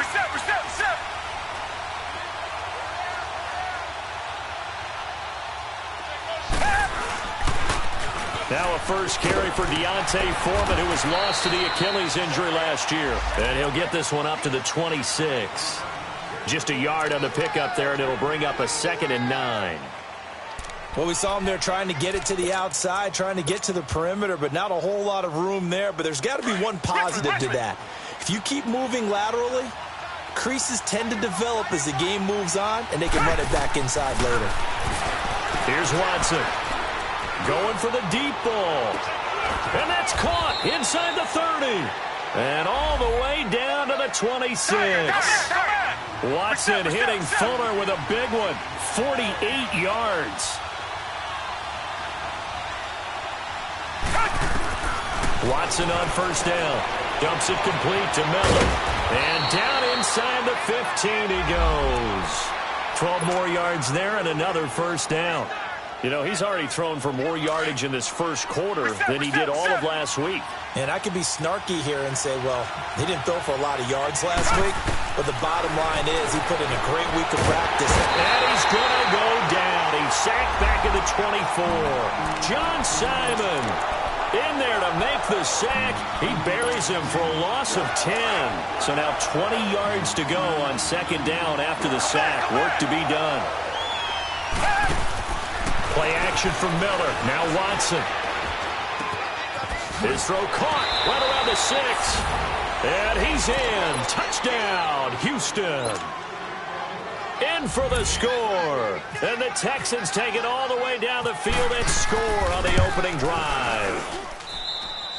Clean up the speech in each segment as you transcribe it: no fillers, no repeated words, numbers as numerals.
Reset. Now a first carry for Deontay Foreman, who was lost to the Achilles injury last year. And he'll get this one up to the 26. Just a yard on the pickup there, and it'll bring up a 2nd and 9. Well, we saw him there trying to get it to the outside, trying to get to the perimeter, but not a whole lot of room there. But there's got to be one positive to that. If you keep moving laterally, creases tend to develop as the game moves on, and they can run it back inside later. Here's Watson. Going for the deep ball. And that's caught inside the 30. And all the way down to the 26. Watson hitting Fuller with a big one. 48 yards. Watson on first down. Dumps it complete to Miller. And down inside the 15 he goes. 12 more yards there and another first down. You know, he's already thrown for more yardage in this first quarter than he did all of last week. And I could be snarky here and say, well, he didn't throw for a lot of yards last week, but the bottom line is he put in a great week of practice. And he's going to go down. He's sacked back at the 24. John Simon in there to make the sack. He buries him for a loss of 10. So now 20 yards to go on second down after the sack. Work to be done. Play action from Miller. Now Watson. His throw caught right around the 6. And he's in. Touchdown, Houston. In for the score. And the Texans take it all the way down the field and score on the opening drive.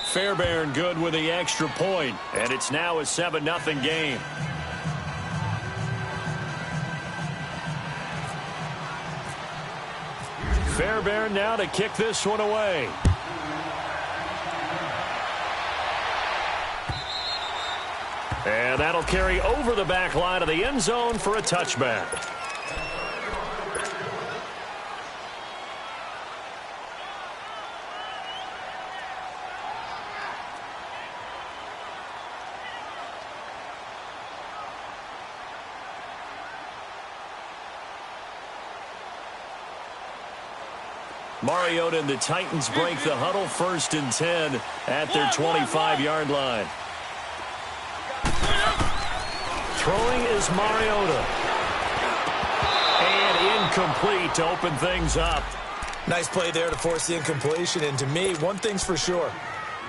Fairbairn good with the extra point. And it's now a 7-0 game. Fairbairn now to kick this one away. And that'll carry over the back line of the end zone for a touchback. Mariota and the Titans break the huddle, 1st and 10 at their 25-yard line. Throwing is Mariota. And incomplete to open things up. Nice play there to force the incompletion. And to me, one thing's for sure.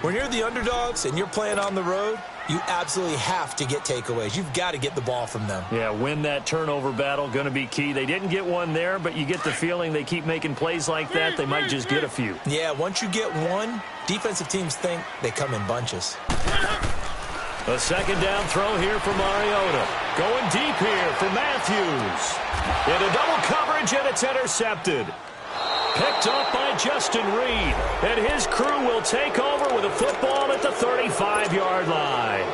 When you're the underdogs and you're playing on the road, you absolutely have to get takeaways. You've got to get the ball from them. Yeah, win that turnover battle, going to be key. They didn't get one there, but you get the feeling they keep making plays like that, they might just get a few. Yeah, once you get one, defensive teams think they come in bunches. A second down throw here for Mariota. Going deep here for Matthews. Into double coverage, and it's intercepted. Picked up by Justin Reed. And his crew will take over with a football at the 35-yard line.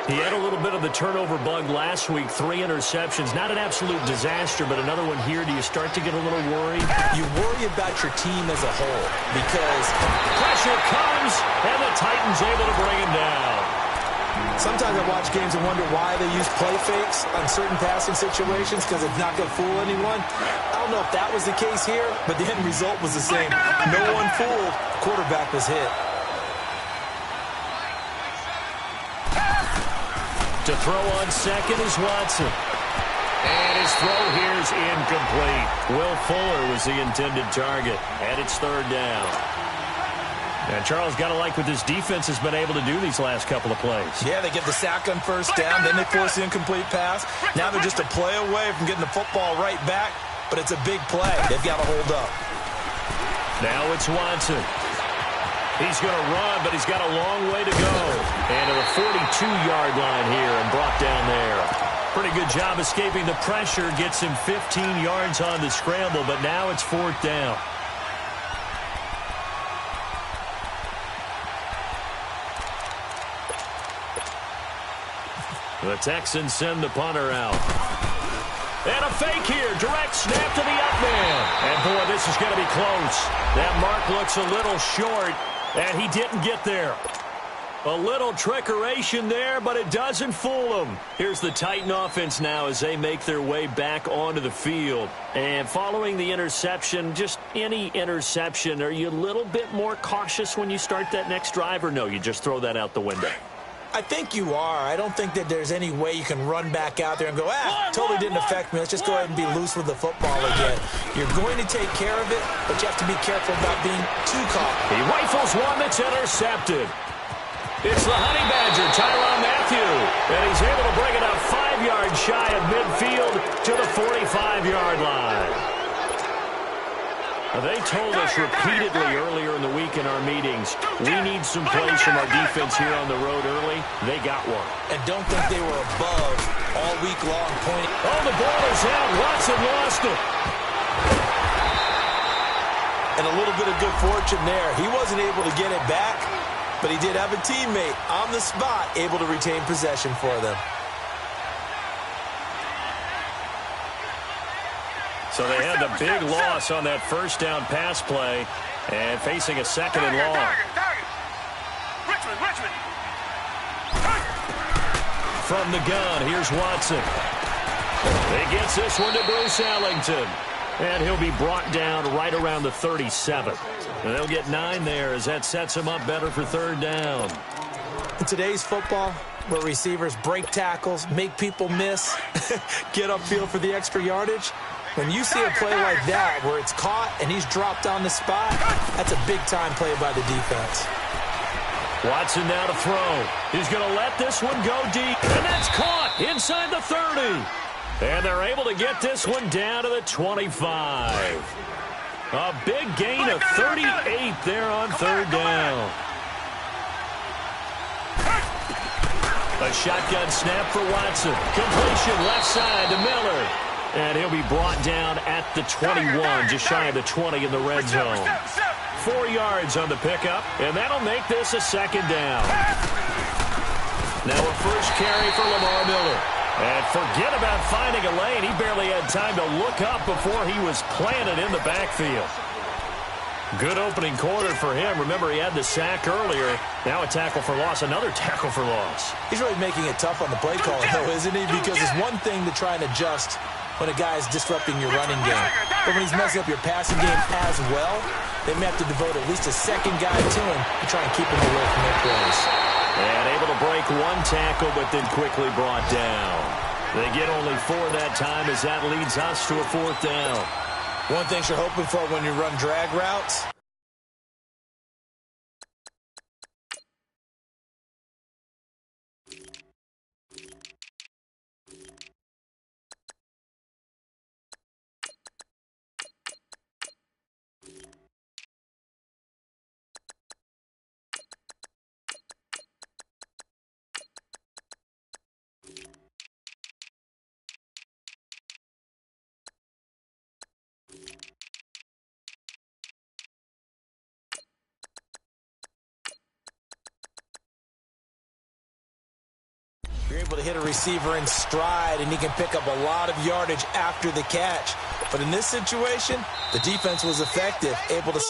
He had a little bit of the turnover bug last week. 3 interceptions. Not an absolute disaster, but another one here. Do you start to get a little worried? You worry about your team as a whole because pressure comes, and the Titans able to bring him down. Sometimes I watch games and wonder why they use play fakes on certain passing situations because it's not going to fool anyone. I don't know if that was the case here, but the end result was the same. No one fooled. Quarterback was hit. To throw on second is Watson. And his throw here is incomplete. Will Fuller was the intended target. And it's 3rd down. And Charles, got to like what this defense has been able to do these last couple of plays. Yeah, they get the sack on first down, then they force the incomplete pass. Now they're just a play away from getting the football right back, but it's a big play. They've got to hold up. Now it's Watson. He's going to run, but he's got a long way to go. And to the 42-yard line here and brought down there. Pretty good job escaping the pressure. Gets him 15 yards on the scramble, but now it's 4th down. The Texans send the punter out. And a fake here. Direct snap to the up man. And, boy, this is going to be close. That mark looks a little short, and he didn't get there. A little trickeration there, but it doesn't fool them. Here's the Titan offense now as they make their way back onto the field. And following the interception, just any interception, are you a little bit more cautious when you start that next drive, or no, you just throw that out the window? I think you are. I don't think that there's any way you can run back out there and go, totally didn't affect me. Let's just go ahead and be loose with the football again. You're going to take care of it, but you have to be careful about being too caught. He rifles one that's intercepted. It's the Honey Badger, Tyrann Mathieu, and he's able to bring it up 5 yards shy of midfield to the 45-yard line. They told us repeatedly earlier in the week in our meetings, we need some plays from our defense here on the road early. They got one. And don't think they were above all week long pointing. Oh, the ball is out. Watson lost it. And a little bit of good fortune there. He wasn't able to get it back, but he did have a teammate on the spot able to retain possession for them. So they had the big loss on that first down pass play and facing a second and long. From the gun, here's Watson. He gets this one to Bruce Ellington. And he'll be brought down right around the 37. And they'll get 9 there as that sets him up better for third down. In today's football, where receivers break tackles, make people miss, get upfield for the extra yardage, when you see a play like that where it's caught and he's dropped on the spot, that's a big-time play by the defense. Watson now to throw. He's going to let this one go deep. And that's caught inside the 30. And they're able to get this one down to the 25. A big gain of 38 there on third down. A shotgun snap for Watson. Completion left side to Miller. And he'll be brought down at the 21, just shy of the 20 in the red zone. 4 yards on the pickup, and that'll make this a second down. Now a first carry for Lamar Miller. And forget about finding a lane. He barely had time to look up before he was planted in the backfield. Good opening quarter for him. Remember, he had the sack earlier. Now a tackle for loss, another tackle for loss. He's really making it tough on the play call, though, isn't he? Because it's one thing to try and adjust when a guy is disrupting your running game. But when he's messing up your passing game as well, they may have to devote at least a second guy to him to try and keep him away from their plays. And able to break one tackle, but then quickly brought down. They get only 4 that time as that leads us to a fourth down. One thing you're hoping for when you run drag routes, you're able to hit a receiver in stride, and he can pick up a lot of yardage after the catch. But in this situation, the defense was effective, able to...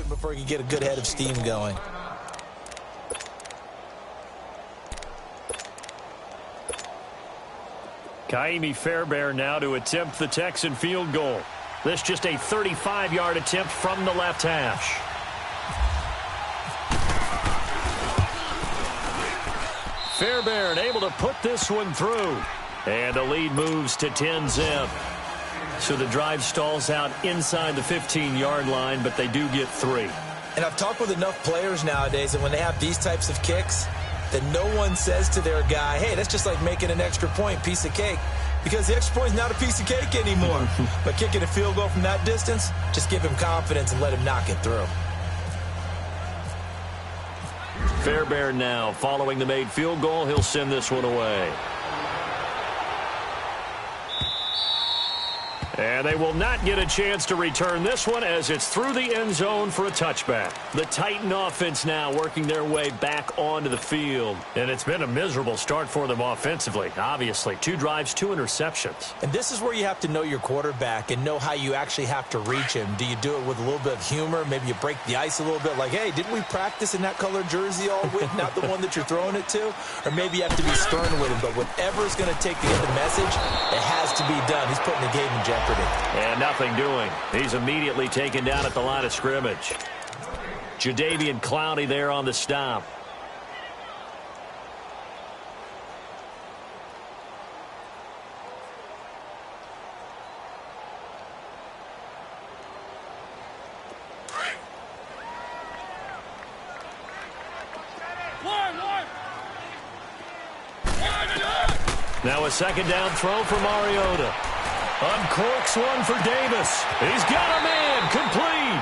before he can get a good head of steam going. Kaimi Fairbairn now to attempt the Texan field goal. This just a 35-yard attempt from the left hash. Fairbairn able to put this one through. And the lead moves to 10-zip. So the drive stalls out inside the 15-yard line, but they do get 3. And I've talked with enough players nowadays, and when they have these types of kicks, that no one says to their guy, hey, that's just like making an extra point, piece of cake. Because the extra point is not a piece of cake anymore. But kicking a field goal from that distance, just give him confidence and let him knock it through. Fairbairn now following the made field goal. He'll send this one away. And they will not get a chance to return this one as it's through the end zone for a touchback. The Titan offense now working their way back onto the field. And it's been a miserable start for them offensively, obviously. 2 drives, 2 interceptions. And this is where you have to know your quarterback and know how you actually have to reach him. Do you do it with a little bit of humor? Maybe you break the ice a little bit like, hey, didn't we practice in that colored jersey all week, not the one that you're throwing it to? Or maybe you have to be stern with him. But whatever it's going to take to get the message, it has to be done. He's putting the game in jeopardy. And nothing doing. He's immediately taken down at the line of scrimmage. Jadeveon Clowney there on the stop. Now a second down throw for Mariota. Uncorks one for Davis. He's got a man complete.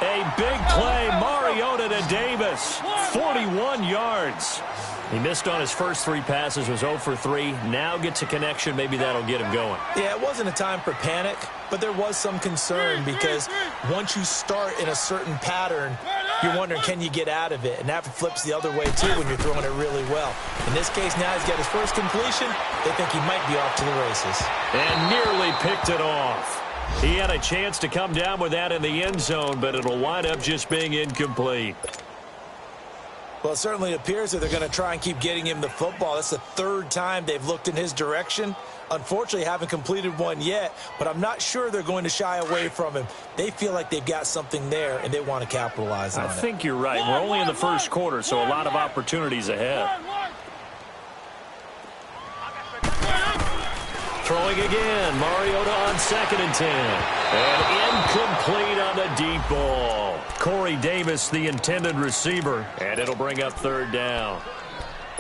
A big play, Mariota to Davis. 41 yards. He missed on his first 3 passes, was 0 for 3. Now gets a connection. Maybe that'll get him going. Yeah, it wasn't a time for panic, but there was some concern because once you start in a certain pattern, you're wondering, can you get out of it? And that flips the other way, too, when you're throwing it really well. In this case, now he's got his first completion. They think he might be off to the races. And nearly picked it off. He had a chance to come down with that in the end zone, but it'll wind up just being incomplete. Well, it certainly appears that they're going to try and keep getting him the football. That's the 3rd time they've looked in his direction. Unfortunately, haven't completed one yet, but I'm not sure they're going to shy away from him. They feel like they've got something there, and they want to capitalize on it. I think you're right. We're only in the first quarter, so a lot of opportunities ahead. Throwing again. Mariota on 2nd and 10. And incomplete on the deep ball. Corey Davis, the intended receiver. And it'll bring up 3rd down.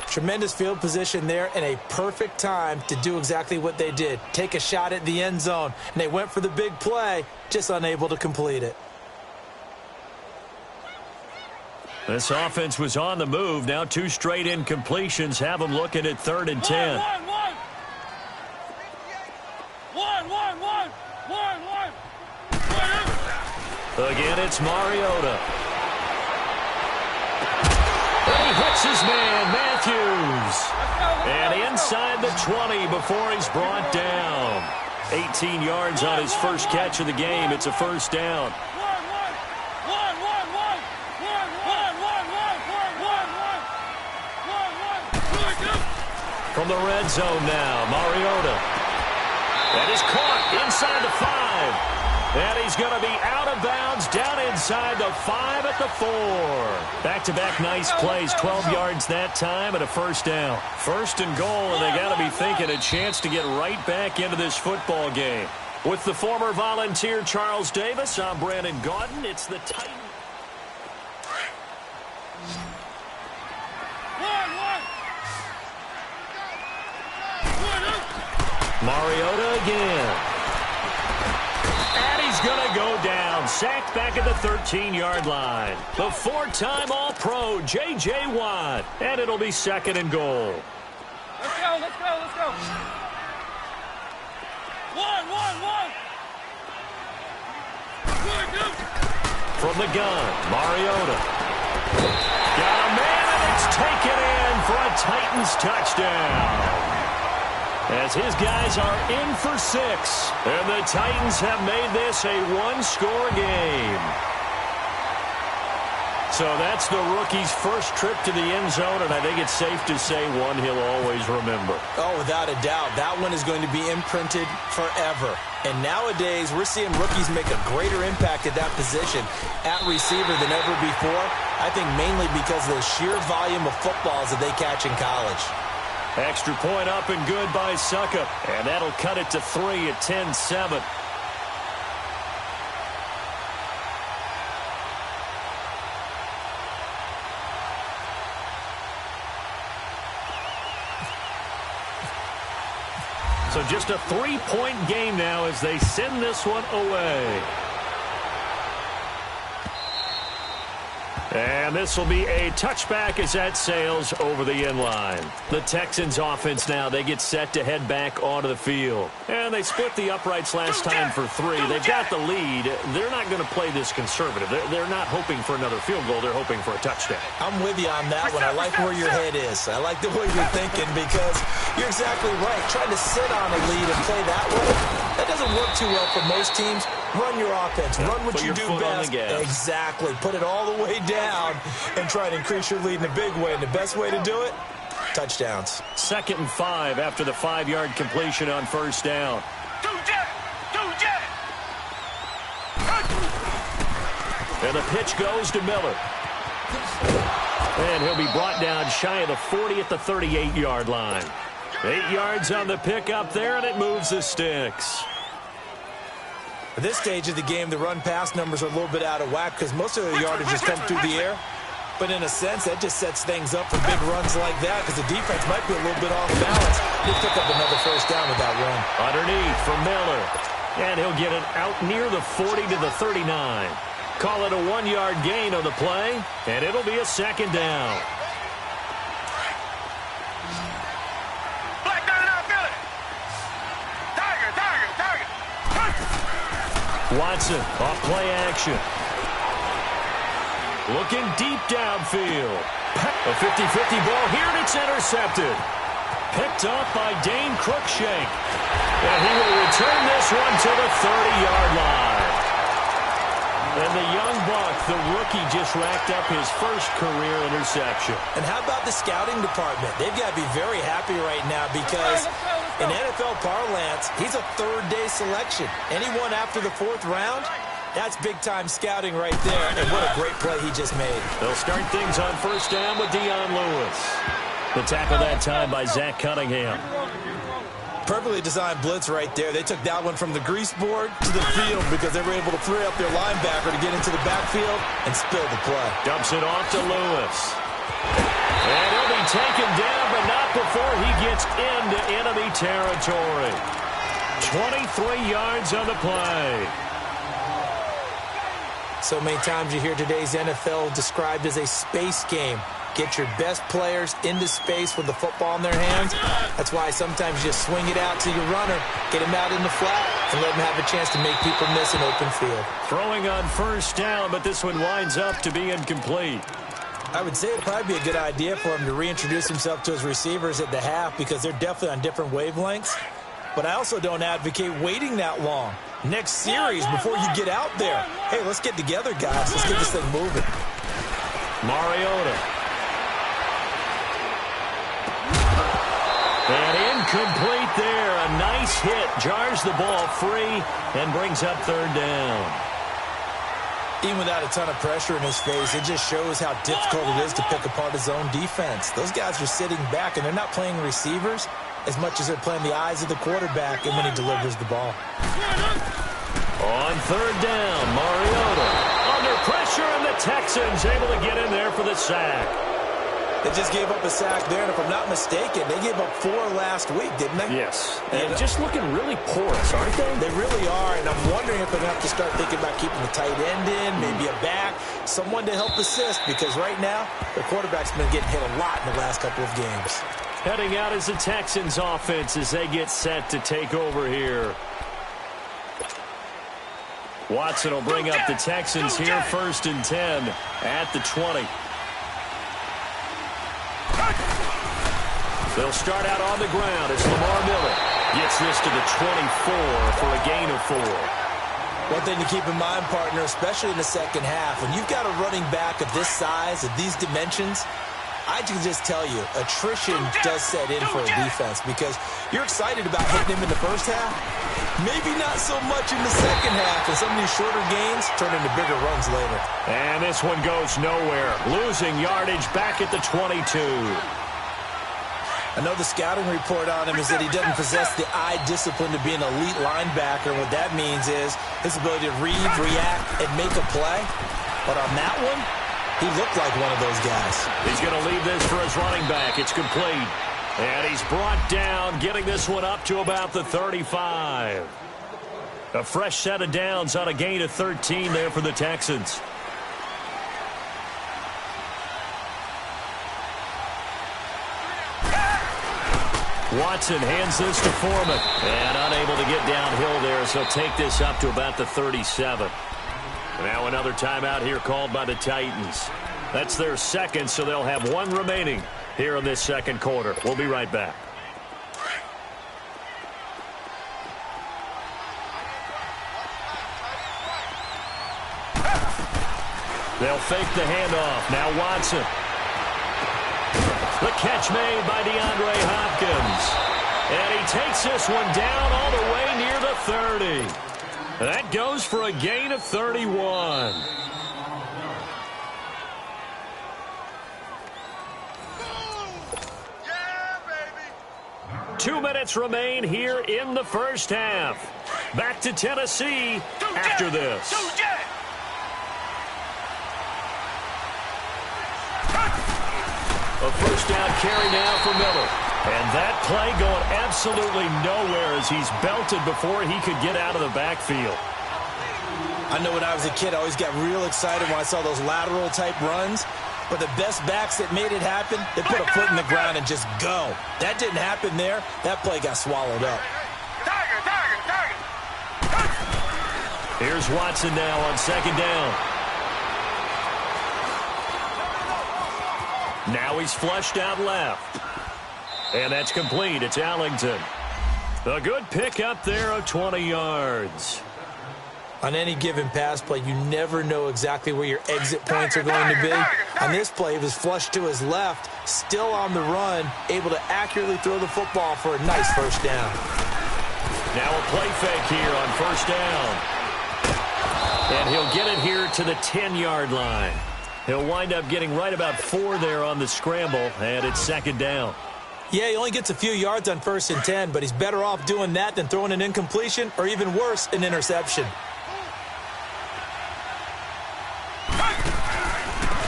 Tremendous field position there and a perfect time to do exactly what they did. Take a shot at the end zone. And they went for the big play, just unable to complete it. This offense was on the move. Now 2 straight incompletions have them looking at 3rd and 10. Again, it's Mariota. And he hits his man, Matthews. And inside the 20 before he's brought down. 18 yards on his first catch of the game. It's a 1st down. From the red zone now, Mariota. That is caught inside the 5. And he's going to be out of bounds down inside the 5 at the 4. Back-to-back nice plays, 12 yards that time and a 1st down. 1st and goal, and they got to be thinking a chance to get right back into this football game. With the former Volunteer Charles Davis, I'm Brandon Gaudin. It's the Titans. Mariota again. And he's going to go down. Sacked back at the 13-yard line. The 4-time All-Pro, J.J. Watt. And it'll be 2nd and goal. Let's go, let's go, let's go. One. From the gun, Mariota. Got a man, and it's taken in for a Titans touchdown. As his guys are in for 6. And the Titans have made this a 1-score game. So that's the rookie's first trip to the end zone, and I think it's safe to say one he'll always remember. Oh, without a doubt. That one is going to be imprinted forever. And nowadays, we're seeing rookies make a greater impact at that position at receiver than ever before. I think mainly because of the sheer volume of footballs that they catch in college. Extra point up and good by Suckup. And that'll cut it to 3 at 10-7. So just a 3-point game now as they send this one away. And this will be a touchback as that sails over the end line. The Texans offense now, they get set to head back onto the field. And they split the uprights last time for 3. They've got the lead. They're not going to play this conservative. They're not hoping for another field goal. They're hoping for a touchdown. I'm with you on that one. I like where your head is. I like the way you're thinking because you're exactly right. Trying to sit on a lead and play that way, that doesn't work too well for most teams. Run your offense. Run what you do best. Exactly. Put it all the way down and try and increase your lead in a big way. And the best way to do it, touchdowns. 2nd and 5 after the 5-yard completion on first down. And the pitch goes to Miller. And he'll be brought down shy of the 40 at the 38-yard line. 8 yards on the pickup there, and it moves the sticks. At this stage of the game, the run-pass numbers are a little bit out of whack because most of the yardage has come through the air. But in a sense, that just sets things up for big runs like that because the defense might be a little bit off balance. He'll pick up another first down with that run. Underneath for Miller. And he'll get it out near the 40 to the 39. Call it a 1-yard gain on the play, and it'll be a 2nd down. Watson off play action. Looking deep downfield. A 50-50 ball here, and it's intercepted. Picked up by Dane Cruikshank. And he will return this one to the 30-yard line. And the young buck, the rookie, just racked up his first career interception. And how about the scouting department? They've got to be very happy right now because in NFL parlance, he's a third-day selection. Anyone after the 4th round, that's big-time scouting right there. And what a great play he just made. They'll start things on first down with Dion Lewis. The tackle that time by Zach Cunningham. Perfectly designed blitz right there. They took that one from the grease board to the field because they were able to free up their linebacker to get into the backfield and spill the play. Dumps it off to Lewis. And he'll be taken down, but not before he gets into enemy territory. 23 yards on the play. So many times you hear today's NFL described as a space game. Get your best players into space with the football in their hands. That's why sometimes you just swing it out to your runner, get him out in the flat, and let him have a chance to make people miss an open field. Throwing on first down, but this one winds up to be incomplete. I would say it'd probably be a good idea for him to reintroduce himself to his receivers at the half because they're definitely on different wavelengths. But I also don't advocate waiting that long. Next series, before you get out there, hey, let's get together, guys. Let's get this thing moving. Mariota. And incomplete there. A nice hit. Jars the ball free and brings up 3rd down. Even without a ton of pressure in his face, it just shows how difficult it is to pick apart his own defense. Those guys are sitting back, and they're not playing receivers as much as they're playing the eyes of the quarterback and when he delivers the ball. On 3rd down, Mariota under pressure, and the Texans able to get in there for the sack. They just gave up a sack there, and if I'm not mistaken, they gave up 4 last week, didn't they? Yes. And just looking really porous, aren't they? They really are, and I'm wondering if they're going to have to start thinking about keeping the tight end in, maybe a back, someone to help assist, because right now, the quarterback's been getting hit a lot in the last couple of games. Heading out is the Texans offense as they get set to take over here. Watson will bring up the Texans here, 1st and 10 at the 20. They'll start out on the ground as Lamar Miller gets this to the 24 for a gain of 4. One thing to keep in mind, partner, especially in the second half, when you've got a running back of this size, of these dimensions, I can just tell you, attrition does set in for a defense because you're excited about hitting him in the first half. Maybe not so much in the second half, and some of these shorter gains turn into bigger runs later. And this one goes nowhere. Losing yardage back at the 22. I know the scouting report on him is that he doesn't possess the eye discipline to be an elite linebacker. What that means is his ability to read, react, and make a play. But on that one, he looked like one of those guys. He's going to leave this for his running back. It's complete. And he's brought down, getting this one up to about the 35. A fresh set of downs on a gain of 13 there for the Texans. Watson hands this to Foreman. And unable to get downhill there, so take this up to about the 37. Now another timeout here called by the Titans. That's their second, so they'll have one remaining here in this second quarter. We'll be right back. They'll fake the handoff. Now Watson. The catch made by DeAndre Hopkins. And he takes this one down all the way near the 30. That goes for a gain of 31. Yeah, baby. 2 minutes remain here in the first half. Back to Tennessee after this. A first down carry now for Miller. And that play going absolutely nowhere as he's belted before he could get out of the backfield. I know when I was a kid, I always got real excited when I saw those lateral type runs. But the best backs that made it happen, they put a foot in the ground and just go. That didn't happen there. That play got swallowed up. Here's Watson now on second down. Now he's flushed out left. And that's complete. It's Allington. A good pickup there of 20 yards. On any given pass play, you never know exactly where your exit points are going to be. On this play, he was flushed to his left, still on the run, able to accurately throw the football for a nice first down. Now a play fake here on first down. And he'll get it here to the 10-yard line. He'll wind up getting right about 4 there on the scramble, and it's second down. Yeah, he only gets a few yards on 1st and 10, but he's better off doing that than throwing an incompletion or even worse, an interception.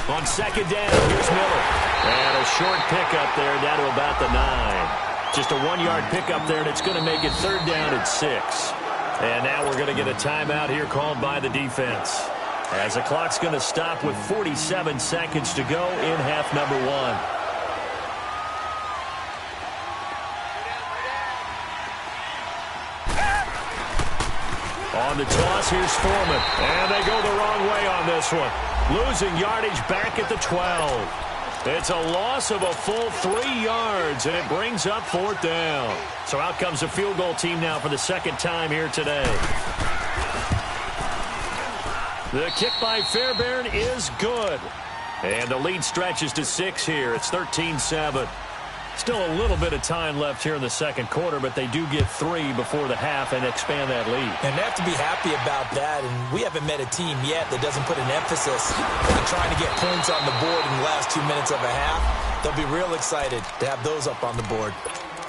On second down, here's Miller. And a short pickup there down to about the 9. Just a 1-yard pickup there, and it's going to make it third down at 6. And now we're going to get a timeout here called by the defense, as the clock's going to stop with 47 seconds to go in half number 1. On the toss, here's Foreman. And they go the wrong way on this one. Losing yardage back at the 12. It's a loss of a full 3 yards, and it brings up fourth down. So out comes the field goal team now for the second time here today. The kick by Fairbairn is good. And the lead stretches to 6 here. It's 13-7. Still a little bit of time left here in the second quarter, but they do get 3 before the half and expand that lead. And they have to be happy about that, and we haven't met a team yet that doesn't put an emphasis on trying to get points on the board in the last 2 minutes of a half. They'll be real excited to have those up on the board.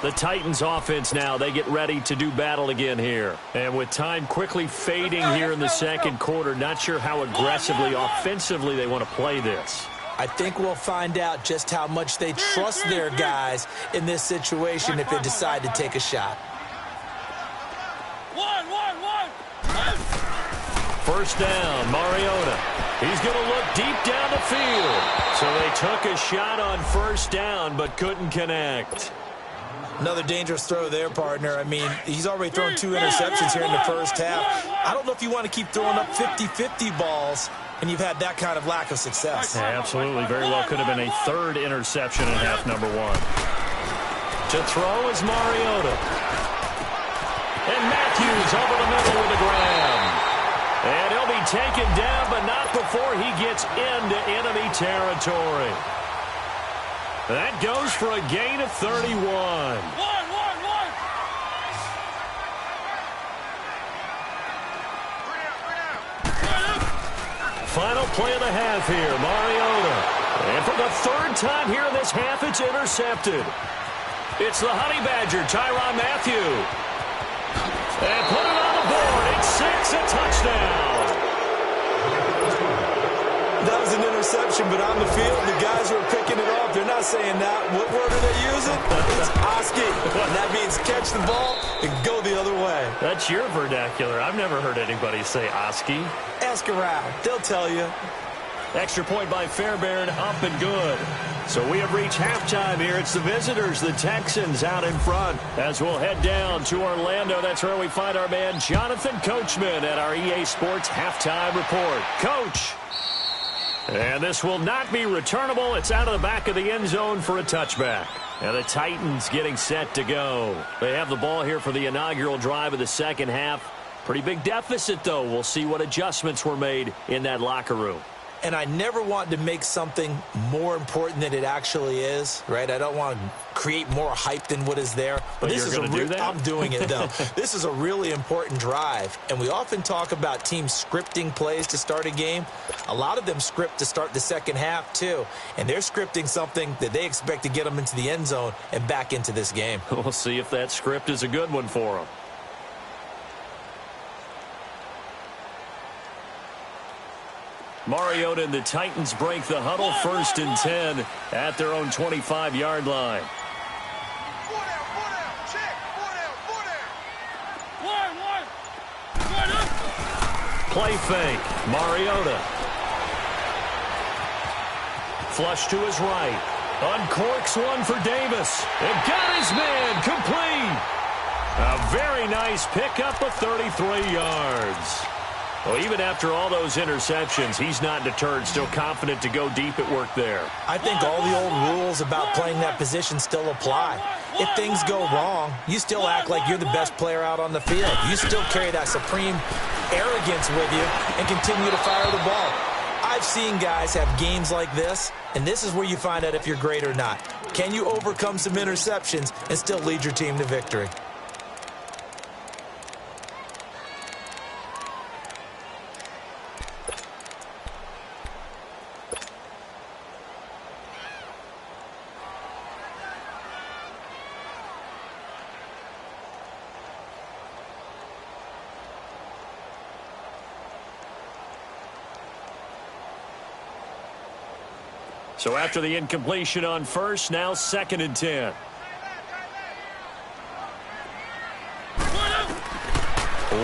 The Titans offense now, they get ready to do battle again here. And with time quickly fading here in the second quarter, not sure how aggressively, offensively they want to play this. I think we'll find out just how much they trust their guys in this situation if they decide to take a shot. First down, Mariota. He's going to look deep down the field. So they took a shot on first down but couldn't connect. Another dangerous throw there, partner. I mean, he's already thrown 2 interceptions here in the first half. I don't know if you want to keep throwing up 50-50 balls and you've had that kind of lack of success. Yeah, absolutely. Very well could have been a third interception in half number 1. To throw is Mariota. And Matthews over the middle with a grab. And he'll be taken down, but not before he gets into enemy territory. That goes for a gain of 31. Final play of the half here, Mariota. And for the third time here in this half, it's intercepted. It's the Honey Badger, Tyrann Mathieu. And put it on the board. It's 6, a touchdown. That was an interception, but on the field, the guys who are picking it off, they're not saying that. What word are they using? It's Oski. And that means catch the ball and go the other way. That's your vernacular. I've never heard anybody say Oski. Ask around. They'll tell you. Extra point by Fairbairn, up and good. So we have reached halftime here. It's the visitors, the Texans, out in front. As we'll head down to Orlando, that's where we find our man Jonathan Coachman at our EA Sports Halftime Report. Coach. And this will not be returnable. It's out of the back of the end zone for a touchback. And the Titans getting set to go. They have the ball here for the inaugural drive of the second half. Pretty big deficit, though. We'll see what adjustments were made in that locker room. And I never want to make something more important than it actually is, right? I don't want to create more hype than what is there. But this is do that? I'm doing it, though. This is a really important drive. And we often talk about teams scripting plays to start a game. A lot of them script to start the second half, too. And they're scripting something that they expect to get them into the end zone and back into this game. We'll see if that script is a good one for them. Mariota and the Titans break the huddle, 1st and 10 at their own 25-yard line. Play fake. Mariota. Flush to his right. Uncorks one for Davis. And got his man complete. A very nice pickup of 33 yards. Well, even after all those interceptions, he's not deterred, still confident to go deep at work there. I think all the old rules about playing that position still apply. If things go wrong, you still act like you're the best player out on the field. You still carry that supreme arrogance with you and continue to fire the ball. I've seen guys have games like this, and this is where you find out if you're great or not. Can you overcome some interceptions and still lead your team to victory? So after the incompletion on first, now 2nd and 10.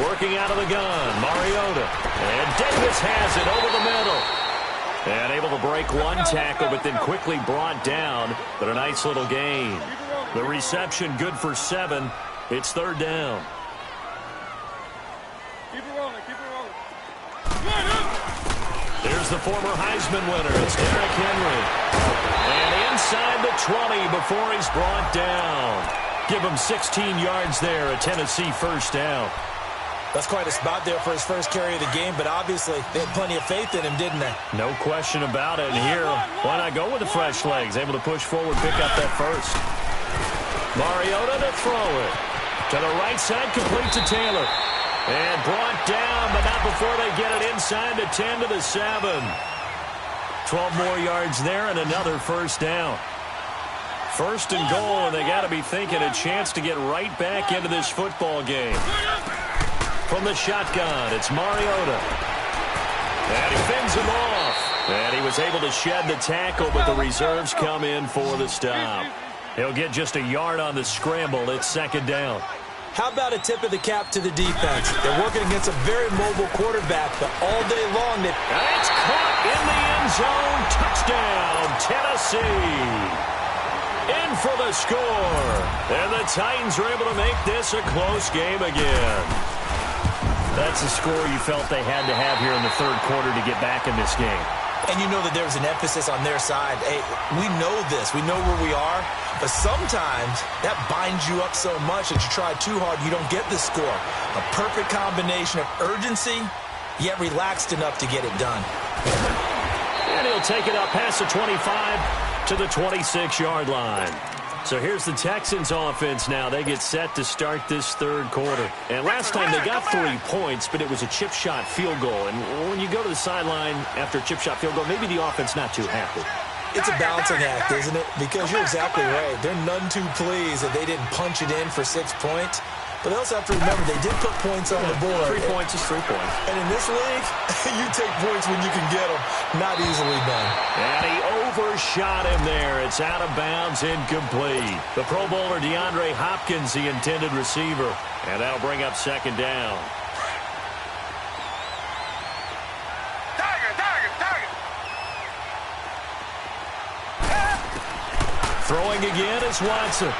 Working out of the gun, Mariota. And Davis has it over the middle. And able to break one tackle, but then quickly brought down. But a nice little gain. The reception good for 7. It's 3rd down. Keep it rolling, keep it rolling. There's the former Heisman winner. It's Derrick Henry. And inside the 20 before he's brought down. Give him 16 yards there, a Tennessee 1st down. That's quite a spot there for his first carry of the game, but obviously they had plenty of faith in him, didn't they? No question about it. And here, why not go with the fresh legs? Able to push forward, pick up that first. Mariota to throw it. To the right side, complete to Taylor. And brought down, but not before they get it inside the 10 to the 7. 12 more yards there and another 1st down. 1st and goal, and they got to be thinking a chance to get right back into this football game. From the shotgun, it's Mariota. And he fends him off. And he was able to shed the tackle, but the reserves come in for the stop. He'll get just a yard on the scramble. It's 2nd down. How about a tip of the cap to the defense? They're working against a very mobile quarterback, but all day long they... And it's caught in the end zone. Touchdown, Tennessee. In for the score. And the Titans are able to make this a close game again. That's the score you felt they had to have here in the 3rd quarter to get back in this game. And you know that there's an emphasis on their side. Hey, we know this. We know where we are. But sometimes that binds you up so much that you try too hard, you don't get the score. A perfect combination of urgency, yet relaxed enough to get it done. And he'll take it up past the 25 to the 26-yard line. So here's the Texans offense now. They get set to start this 3rd quarter. And last time they got 3 points, but it was a chip shot field goal. And when you go to the sideline after a chip shot field goal, maybe the offense not too happy. It's a balancing act, isn't it? Because you're exactly right. They're none too pleased that they didn't punch it in for 6 points. But they also have to remember they did put points on the board. 3 points is 3 points. And in this league, you take points when you can get them. Not easily done. And he overshot him there. It's out of bounds, incomplete. The Pro Bowler DeAndre Hopkins, the intended receiver. And that'll bring up second down. Throwing again is Watson.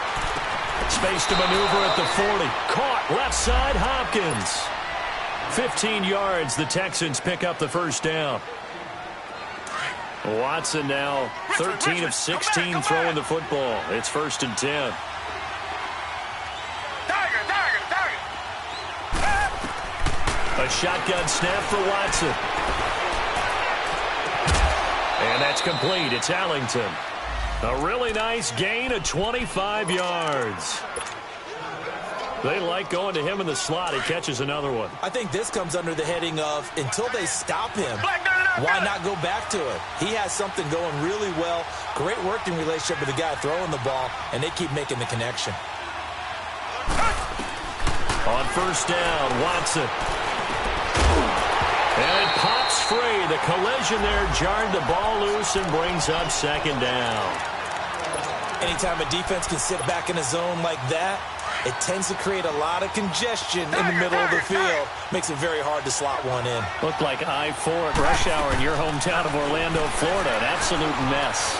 Space to maneuver at the 40. Caught left side, Hopkins. 15 yards, the Texans pick up the first down. Watson now 13 of 16 throwing the football. It's 1st and 10. A shotgun snap for Watson. And that's complete. It's Allington. A really nice gain of 25 yards. They like going to him in the slot. He catches another one. I think this comes under the heading of until they stop him, why not go back to it? He has something going really well. Great working relationship with the guy throwing the ball, and they keep making the connection. On first down, Watson. And it pops free. The collision there jarred the ball loose and brings up second down. Anytime a defense can sit back in a zone like that, it tends to create a lot of congestion in the middle of the field. Makes it very hard to slot one in. Looked like I-4 at rush hour in your hometown of Orlando, Florida. An absolute mess.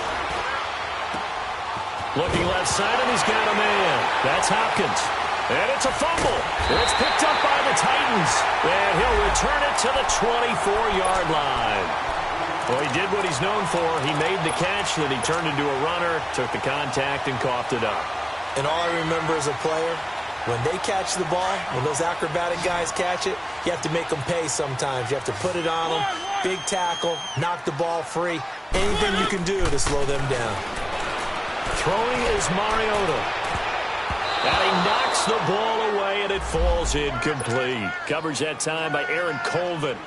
Looking left side, and he's got a man. That's Hopkins. And it's a fumble. It's picked up by the Titans. And he'll return it to the 24-yard line. Well, he did what he's known for. He made the catch, then he turned into a runner, took the contact, and coughed it up. And all I remember as a player, when they catch the ball, when those acrobatic guys catch it, you have to make them pay sometimes. You have to put it on them, big tackle, knock the ball free. Anything you can do to slow them down. Throwing is Mariota. And he knocks the ball away, and it falls incomplete. Covers that time by Aaron Colvin.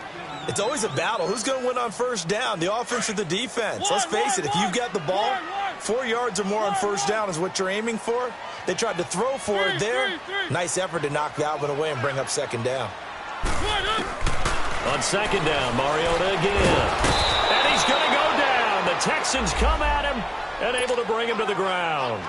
It's always a battle. Who's going to win on first down, the offense or the defense? Let's face it, if you've got the ball, 4 yards or more on first down is what you're aiming for. They tried to throw for it there. Nice effort to knock that one away and bring up second down. On second down, Mariota again. And he's going to go down. The Texans come at him and able to bring him to the ground.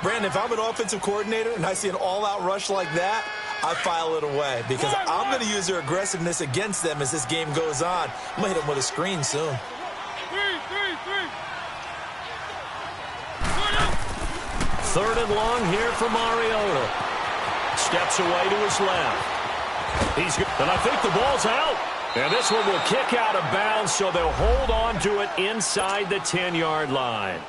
Brandon, if I'm an offensive coordinator and I see an all-out rush like that, I file it away because I'm going to use their aggressiveness against them as this game goes on. I'm going to hit them with a screen soon. Third and long here for Mariota. Steps away to his left. And I think the ball's out. And this one will kick out of bounds, so they'll hold on to it inside the 10-yard line.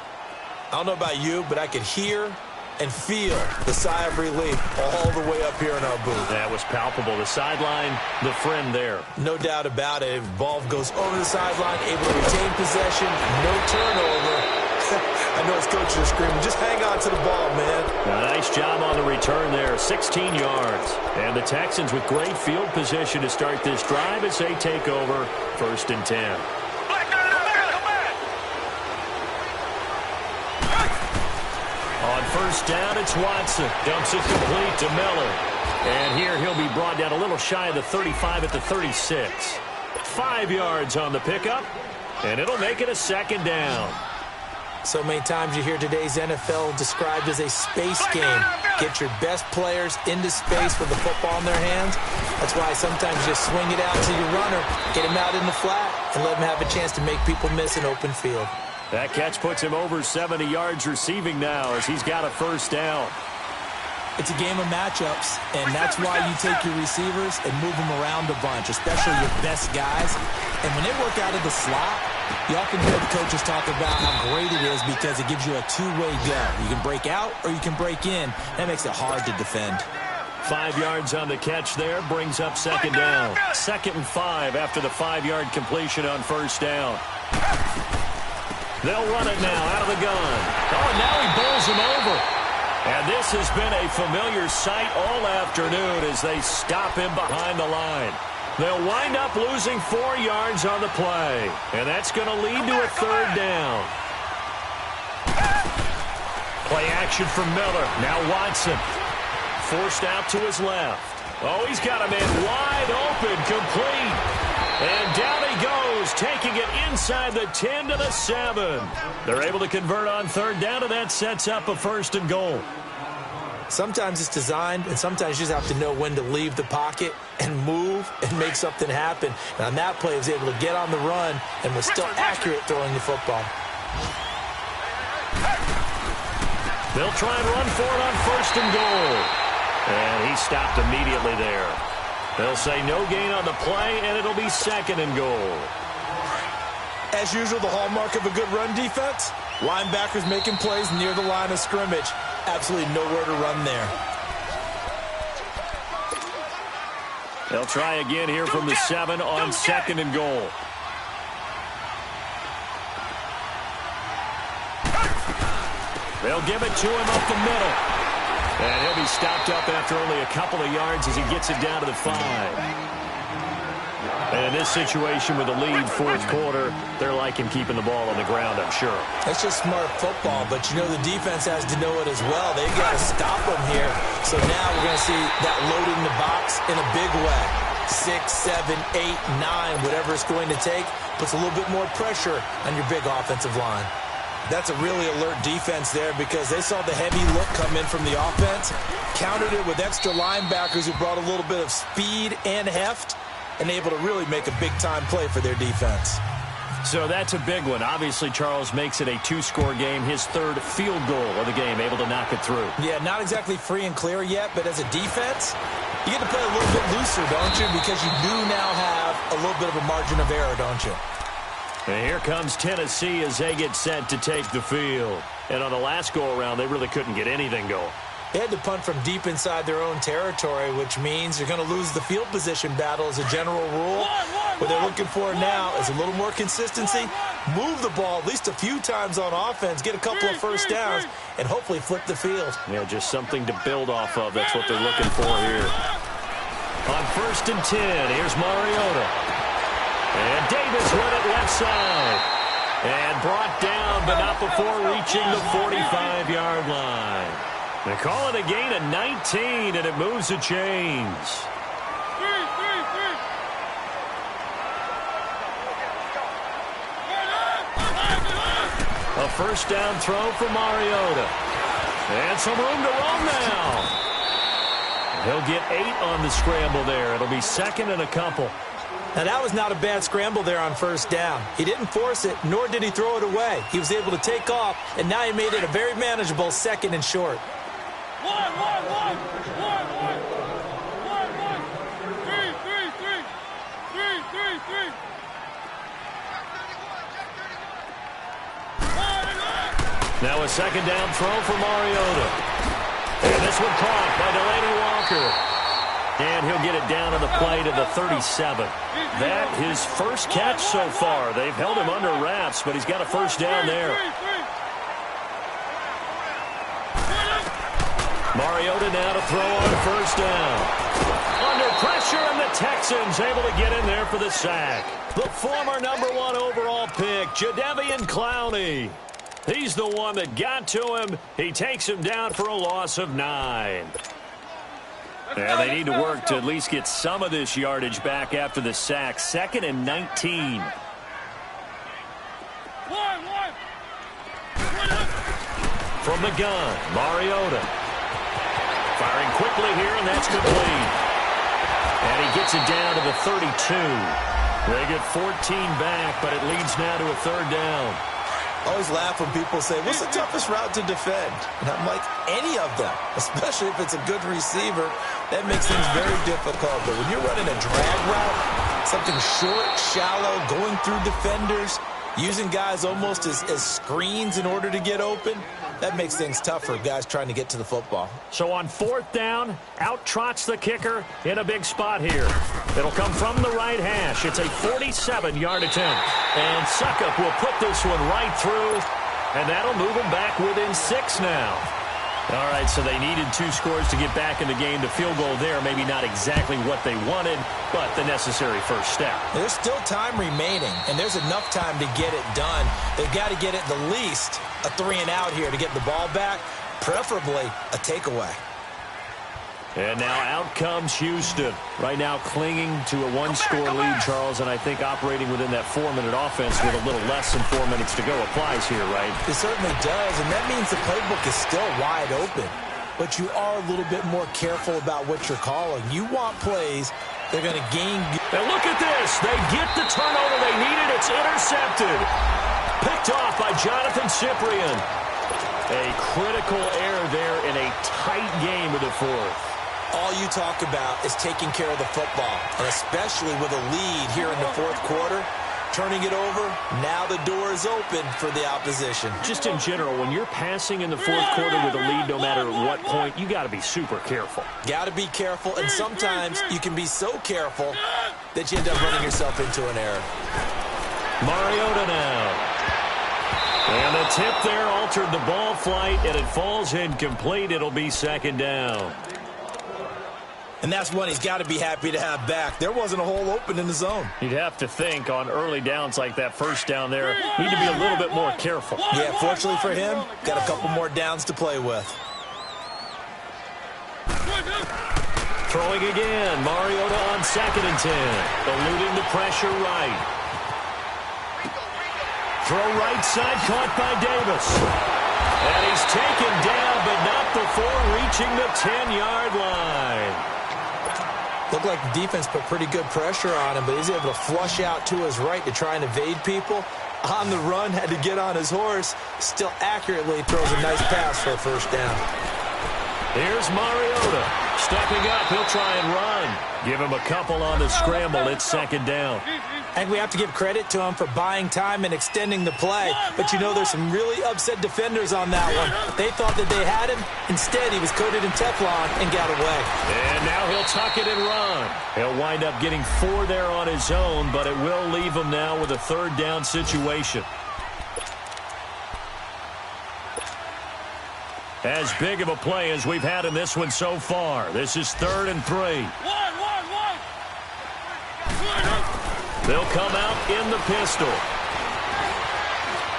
I don't know about you, but I could hear and feel the sigh of relief all the way up here in our booth. That was palpable. The sideline, the friend there. No doubt about it. Ball goes over the sideline, able to retain possession, no turnover. I know his coaches are screaming, just hang on to the ball, man. A nice job on the return there, 16 yards. And the Texans with great field position to start this drive as they take over 1st and 10. On first down, it's Watson. Dumps it complete to Miller. And here he'll be brought down a little shy of the 35 at the 36. 5 yards on the pickup, and it'll make it a second down. So many times you hear today's NFL described as a space game. Get your best players into space with the football in their hands. That's why sometimes you just swing it out to your runner, get him out in the flat, and let him have a chance to make people miss an open field. That catch puts him over 70 yards receiving now as he's got a first down. It's a game of matchups, and that's why you take your receivers and move them around a bunch, especially your best guys. And when they work out of the slot, you often hear the coaches talk about how great it is because it gives you a two-way go. You can break out or you can break in. That makes it hard to defend. 5 yards on the catch there brings up second down. 2nd and 5 after the 5-yard completion on first down. They'll run it now out of the gun. Oh, and now he bowls him over. And this has been a familiar sight all afternoon as they stop him behind the line. They'll wind up losing 4 yards on the play. And that's going to lead to a third down. Play action for Miller. Now Watson. forced out to his left. Oh, he's got a man wide open, complete. And down he goes, taking it inside the 10 to the 7. They're able to convert on third down, and that sets up a 1st and goal. Sometimes it's designed, and sometimes you just have to know when to leave the pocket and move and make something happen. And on that play, he was able to get on the run and was still accurate throwing the football. They'll try and run for it on 1st and goal. And he stopped immediately there. They'll say no gain on the play, and it'll be 2nd and goal. As usual, the hallmark of a good run defense, linebackers making plays near the line of scrimmage. Absolutely nowhere to run there. They'll try again here from the 7 on 2nd and goal. They'll give it to him up the middle. And he'll be stopped up after only a couple of yards as he gets it down to the 5. And in this situation with the lead, 4th quarter, they're liking keeping the ball on the ground, I'm sure. That's just smart football, but you know the defense has to know it as well. They've got to stop them here. So now we're going to see that loading the box in a big way. 6, 7, 8, 9, whatever it's going to take, puts a little bit more pressure on your big offensive line. That's a really alert defense there because they saw the heavy look come in from the offense, countered it with extra linebackers who brought a little bit of speed and heft, and able to really make a big-time play for their defense. So that's a big one. Obviously, Charles makes it a 2-score game, his 3rd field goal of the game, able to knock it through. Yeah, not exactly free and clear yet, but as a defense, you get to play a little bit looser, don't you? Because you do now have a little bit of a margin of error, don't you? And here comes Tennessee as they get set to take the field. And on the last go-around, they really couldn't get anything going. They had to punt from deep inside their own territory, which means you're going to lose the field position battle as a general rule. What they're looking for now is a little more consistency, move the ball at least a few times on offense, get a couple of first downs, and hopefully flip the field. Yeah, just something to build off of. That's what they're looking for here. On 1st and 10, here's Mariota. And Davis with it left side. And brought down, but not before reaching the 45-yard line. They call it a gain of 19, and it moves the chains. A 1st down throw for Mariota. And some room to roam now. He'll get 8 on the scramble there. It'll be 2nd and a couple. Now, that was not a bad scramble there on 1st down. He didn't force it, nor did he throw it away. He was able to take off, and now he made it a very manageable 2nd and short. Now a 2nd down throw for Mariota. And this one caught by Delaney Walker. And he'll get it down on the play to the 37. That his 1st catch so far. They've held him under wraps, but he's got a 1st down there. Mariota now to throw on 1st down. Under pressure, and the Texans able to get in there for the sack. The former #1 overall pick, Jadeveon Clowney. He's the one that got to him. He takes him down for a loss of 9. And they need to work to at least get some of this yardage back after the sack. 2nd and 19. From the gun, Mariota. Firing quickly here, and that's complete. And he gets it down to the 32. They get 14 back, but it leads now to a 3rd down. I always laugh when people say, what's the toughest route to defend? And I'm like, any of them, especially if it's a good receiver. That makes things very difficult. But when you're running a drag route, something short, shallow, going through defenders, using guys almost as screens in order to get open, that makes things tough for guys trying to get to the football. So on 4th down, out trots the kicker in a big spot here. It'll come from the right hash. It's a 47-yard attempt. And Suckup will put this one right through, and that'll move them back within 6 now. All right, so they needed 2 scores to get back in the game. The field goal there, maybe not exactly what they wanted, but the necessary 1st step. There's still time remaining, and there's enough time to get it done. They've got to get it the least a 3 and out here to get the ball back, preferably a takeaway. And now out comes Houston. Right now clinging to a one-score lead, Charles, and I think operating within that 4-minute offense with a little less than 4 minutes to go applies here, right? It certainly does, and that means the playbook is still wide open. But you are a little bit more careful about what you're calling. You want plays they're going to gain. And look at this. They get the turnover they needed. It's intercepted. Picked off by Jonathan Cyprien. A critical error there in a tight game of the fourth. All you talk about is taking care of the football, and especially with a lead here in the fourth quarter. Turning it over, now the door is open for the opposition. Just in general, when you're passing in the fourth quarter with a lead, no matter what point, you got to be super careful. Got to be careful, and sometimes you can be so careful that you end up running yourself into an error. Mariota now. And the tip there altered the ball flight, and it falls incomplete. It'll be second down. And that's one he's got to be happy to have back. There wasn't a hole open in the zone. You'd have to think on early downs like that first down there, need to be a little bit more careful. Yeah, fortunately for him, got a couple more downs to play with. Throwing again, Mariota on 2nd and 10. Eluding the pressure right. Throw right side, caught by Davis. And he's taken down, but not before reaching the 10-yard line. Looked like the defense put pretty good pressure on him, but he's able to flush out to his right to try and evade people. On the run, had to get on his horse. Still accurately throws a nice pass for a first down. Here's Mariota. Stepping up, he'll try and run. Give him a couple on the scramble. It's second down. And we have to give credit to him for buying time and extending the play. But you know there's some really upset defenders on that one. They thought that they had him. Instead, he was coated in Teflon and got away. And now he'll tuck it and run. He'll wind up getting 4 there on his own, but it will leave him now with a third down situation. As big of a play as we've had in this one so far. This is 3rd and 3. They'll come out in the pistol.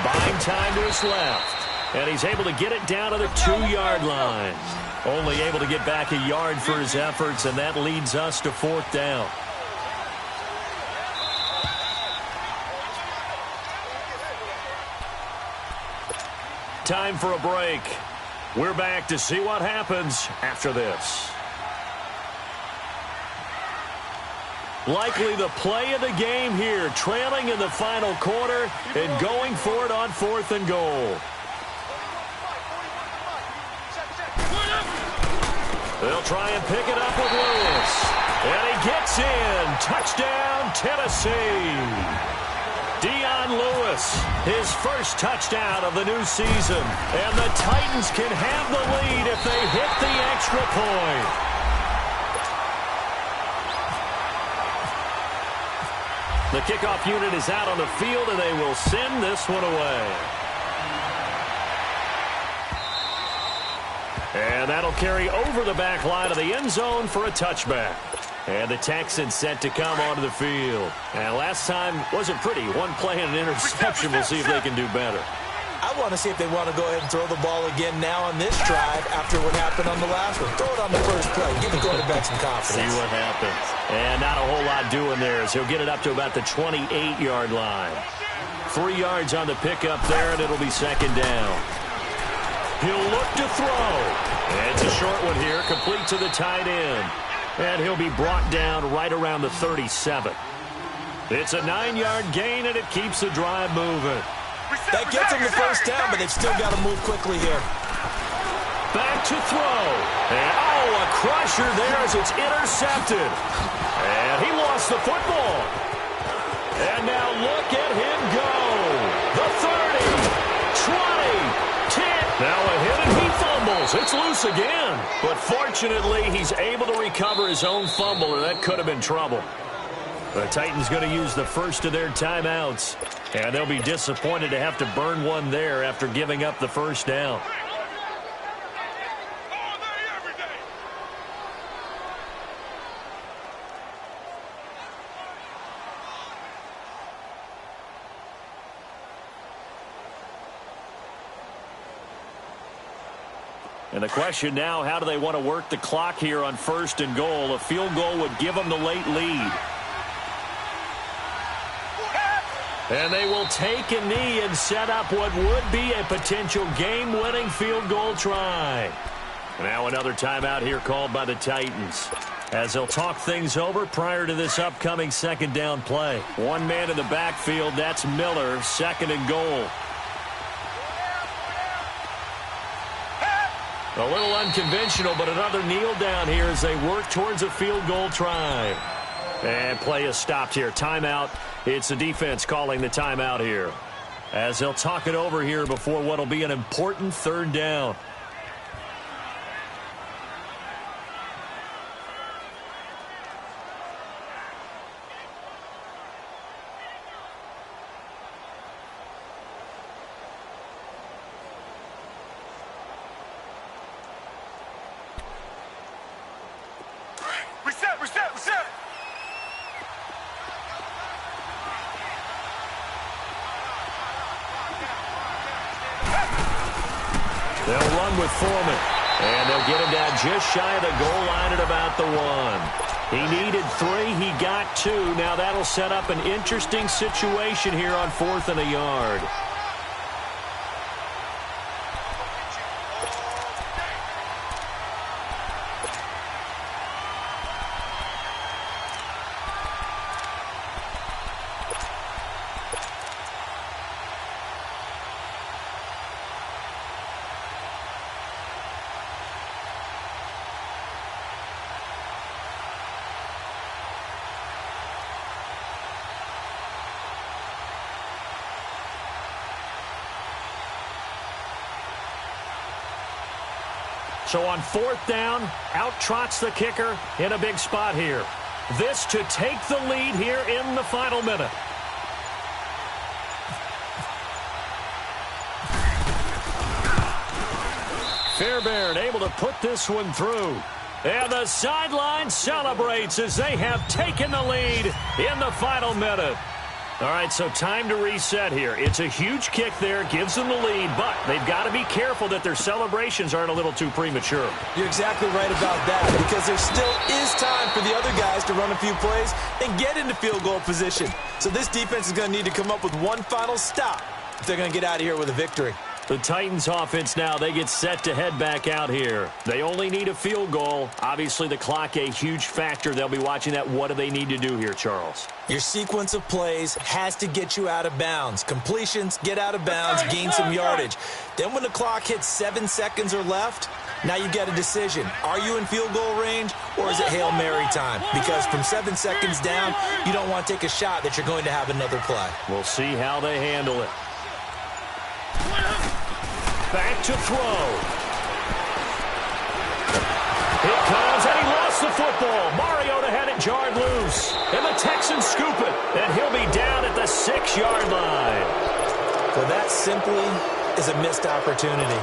Buying time to his left. And he's able to get it down to the 2-yard line. Only able to get back a yard for his efforts, and that leads us to 4th down. Time for a break. We're back to see what happens after this. Likely the play of the game here, trailing in the final quarter and going for it on 4th and goal. They'll try and pick it up with Lewis. And he gets in. Touchdown, Tennessee. Dion Lewis, his first touchdown of the new season. And the Titans can have the lead if they hit the extra point. The kickoff unit is out on the field, and they will send this one away. And that'll carry over the back line of the end zone for a touchback. And the Texans set to come onto the field. And last time wasn't pretty. One play and an interception. We'll see if they can do better. I want to see if they want to go ahead and throw the ball again now on this drive after what happened on the last one. Throw it on the first play. Give the quarterback some confidence. See what happens. And not a whole lot doing there as he'll get it up to about the 28-yard line. 3 yards on the pickup there, and it'll be second down. He'll look to throw. And it's a short one here, complete to the tight end. And he'll be brought down right around the 37. It's a 9-yard gain, and it keeps the drive moving. That gets them the first down, but they've still got to move quickly here. Back to throw. And, a crusher there as it's intercepted. And he lost the football. And now look at him go. The 30, 20, 10. Now a hit and he fumbles. It's loose again. But fortunately, he's able to recover his own fumble, or that could have been trouble. The Titans going to use the first of their timeouts. And they'll be disappointed to have to burn one there after giving up the first down. And the question now, how do they want to work the clock here on 1st and goal? A field goal would give them the late lead. And they will take a knee and set up what would be a potential game-winning field goal try. Now another timeout here called by the Titans, as they'll talk things over prior to this upcoming 2nd down play. One man in the backfield, that's Miller, 2nd and goal. A little unconventional, but another kneel down here as they work towards a field goal try. And play is stopped here. Timeout. It's the defense calling the timeout here, as they'll talk it over here before what will be an important 3rd down. Reset. They'll run with Foreman, and they'll get him down just shy of the goal line at about the 1. He needed 3. He got 2. Now that'll set up an interesting situation here on 4th and a yard. So on 4th down, out trots the kicker in a big spot here. This to take the lead here in the final minute. Fairbairn able to put this one through. And the sideline celebrates as they have taken the lead in the final minute. All right, so time to reset here. It's a huge kick there, gives them the lead, but they've got to be careful that their celebrations aren't a little too premature. You're exactly right about that, because there still is time for the other guys to run a few plays and get into field goal position. So this defense is going to need to come up with one final stop if they're going to get out of here with a victory. The Titans offense now, they get set to head back out here. They only need a field goal. Obviously, the clock a huge factor. They'll be watching that. What do they need to do here, Charles? Your sequence of plays has to get you out of bounds. Completions, get out of bounds, gain some yardage. Then when the clock hits 7 seconds or left, now you get a decision. Are you in field goal range, or is it Hail Mary time? Because from 7 seconds down, you don't want to take a shot that you're going to have another play. We'll see how they handle it. Back to throw. It comes, and he lost the football. Mariota had it jarred loose. And the Texans scoop it, and he'll be down at the 6-yard line. Well, that simply is a missed opportunity.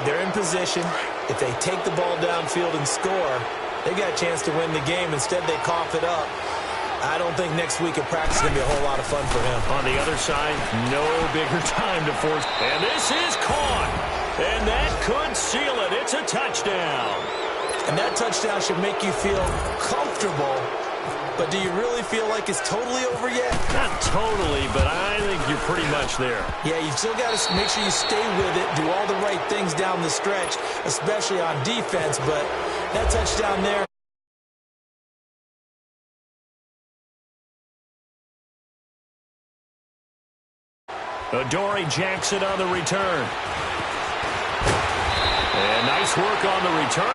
They're in position. If they take the ball downfield and score, they got a chance to win the game. Instead, they cough it up. I don't think next week at practice is going to be a whole lot of fun for him. On the other side, no bigger time to force. And this is caught. And that could seal it. It's a touchdown. And that touchdown should make you feel comfortable. But do you really feel like it's totally over yet? Not totally, but I think you're pretty much there. Yeah, you've still got to make sure you stay with it, do all the right things down the stretch, especially on defense. But that touchdown there. Adoree Jackson on the return. And nice work on the return.